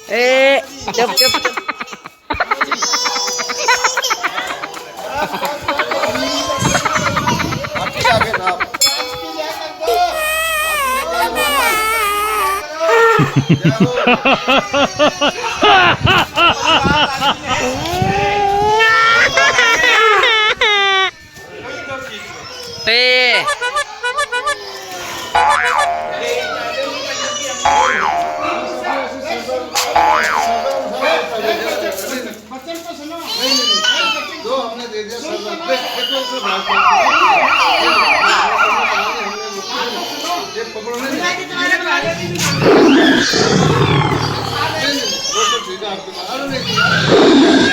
ए चुप चुप ए दो हमने दे दिया सब ये पकड़ो नहीं वो तो ठीक है आपके मालूम नहीं